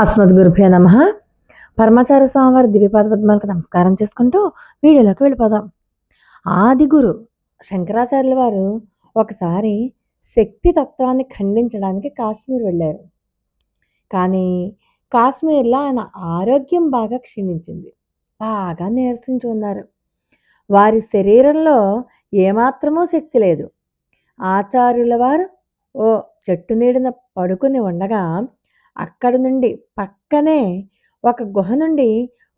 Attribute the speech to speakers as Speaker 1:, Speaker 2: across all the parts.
Speaker 1: అస్మద్గురుభ్యో నమః. పరమాచార్య స్వామివారి దివ్యపాద పద్మాలకు నమస్కారం చేసుకుంటూ వీడియోలోకి వెళ్ళిపోదాం. ఆది గురు శంకరాచార్యుల వారు ఒకసారి శక్తి తత్వాన్ని ఖండించడానికి కాశ్మీర్ వెళ్ళారు. కానీ కాశ్మీర్లో ఆయన ఆరోగ్యం బాగా క్షీణించింది. బాగా నీరసించి ఉన్నారు. వారి శరీరంలో ఏమాత్రమూ శక్తి లేదు. ఆచార్యుల వారు ఓ చెట్టు నీడన పడుకుని ఉండగా అక్కడి నుండి పక్కనే ఒక గుహ నుండి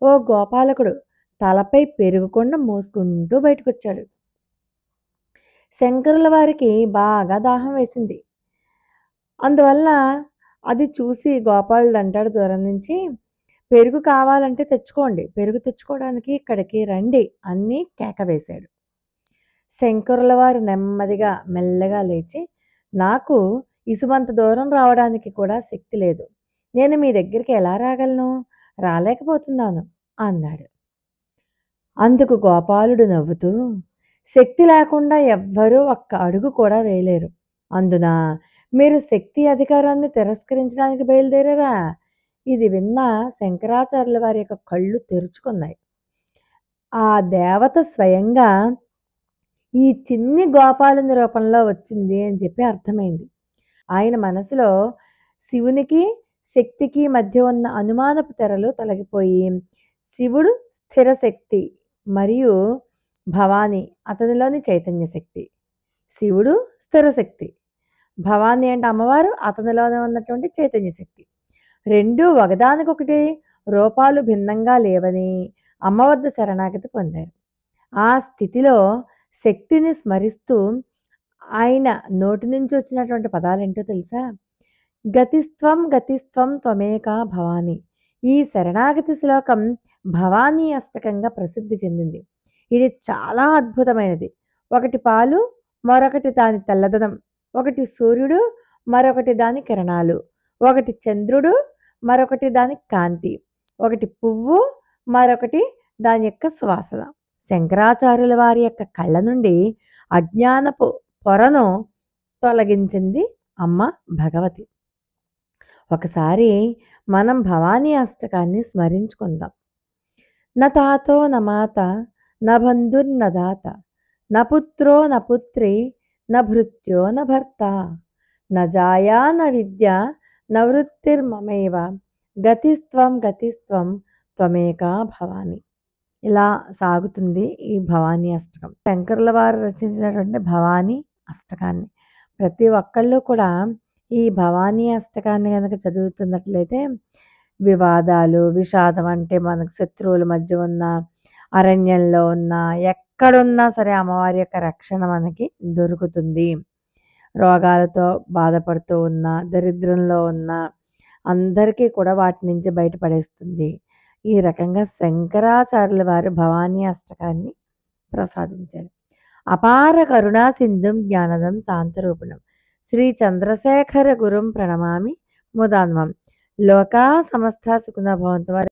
Speaker 1: ఓ గోపాలకుడు తలపై పెరుగుకొండ మోసుకుంటూ బయటకొచ్చాడు. శంకరుల వారికి బాగా దాహం వేసింది. అందువల్ల అది చూసి గోపాలుడు అంటాడు దూరం నుంచి, పెరుగు కావాలంటే తెచ్చుకోండి, పెరుగు తెచ్చుకోవడానికి ఇక్కడికి రండి అని కేక వేశాడు. శంకరుల వారు నెమ్మదిగా మెల్లగా లేచి, నాకు ఇసుమంత దూరం రావడానికి కూడా శక్తి లేదు, నేను మీ దగ్గరికి ఎలా రాగలను, రాలేకపోతున్నాను అన్నాడు. అందుకు గోపాలుడు నవ్వుతూ, శక్తి లేకుండా ఎవ్వరూ ఒక్క అడుగు కూడా వేయలేరు, అందున మీరు శక్తి అధికారాన్ని తిరస్కరించడానికి బయలుదేరారా? ఇది విన్న శంకరాచార్యుల వారి యొక్క కళ్ళు తెరుచుకున్నాయి. ఆ దేవత స్వయంగా ఈ చిన్ని గోపాలుని రూపంలో వచ్చింది అని చెప్పి అర్థమైంది. ఆయన మనసులో శివునికి శక్తికి మధ్య ఉన్న అనుమానపు తెరలు తొలగిపోయి, శివుడు స్థిర శక్తి మరియు భవాని అతనిలోని చైతన్య శక్తి. శివుడు స్థిర శక్తి, భవాని అంటే అమ్మవారు, అతనిలోనే ఉన్నటువంటి చైతన్య శక్తి. రెండూ ఒకదానికొకటి రూపాలు భిన్నంగా లేవని అమ్మ వద్ద శరణాగతి పొందారు. ఆ స్థితిలో శక్తిని స్మరిస్తూ ఆయన నోటి నుంచి వచ్చినటువంటి పదాలేంటో తెలుసా? గతిస్త్వం గతిస్త్వం త్వమేకా భవాని. ఈ శరణాగతి శ్లోకం భవానీ అష్టకంగా ప్రసిద్ధి చెందింది. ఇది చాలా అద్భుతమైనది. ఒకటి పాలు, మరొకటి దాని తెల్లదనం, ఒకటి సూర్యుడు, మరొకటి దాని కిరణాలు, ఒకటి చంద్రుడు, మరొకటి దాని కాంతి, ఒకటి పువ్వు, మరొకటి దాని యొక్క సువాసన. శంకరాచార్యుల వారి యొక్క కళ్ళ నుండి అజ్ఞానపు పొరను తొలగించింది అమ్మ భగవతి. ఒకసారి మనం భవానీ అష్టకాన్ని స్మరించుకుందాం. న తాతో న మాత న బంధుర్న దాత న పుత్రో న పుత్రి న భృత్యో న భర్త న జాయా న విద్య న వృత్తిర్మమైవ గతిస్త్వం గతిస్త్వం త్వమేకా భవాని. ఇలా సాగుతుంది ఈ భవానీ అష్టకం. శంకరుల వారు రచించినటువంటి భవానీ అష్టకాన్ని ప్రతి ఒక్కళ్ళు కూడా ఈ భవానీ అష్టకాన్ని కనుక చదువుతున్నట్లయితే వివాదాలు, విషాదం అంటే మనకు శత్రువుల మధ్య ఉన్న, అరణ్యంలో ఉన్న, ఎక్కడున్నా సరే అమ్మవారి యొక్క రక్షణ మనకి దొరుకుతుంది. రోగాలతో బాధపడుతూ ఉన్న, దరిద్రంలో ఉన్న అందరికీ కూడా వాటి నుంచి బయటపడేస్తుంది. ఈ రకంగా శంకరాచార్యుల వారు భవానీ అష్టకాన్ని ప్రసాదించారు. అపార కరుణా సింధుం జ్ఞానదం శాంతరూపిణం శ్రీ చంద్రశేఖర గురుం ప్రణమామి ముదాన్వం. లోకా సమస్త సుఖినో భవంతు.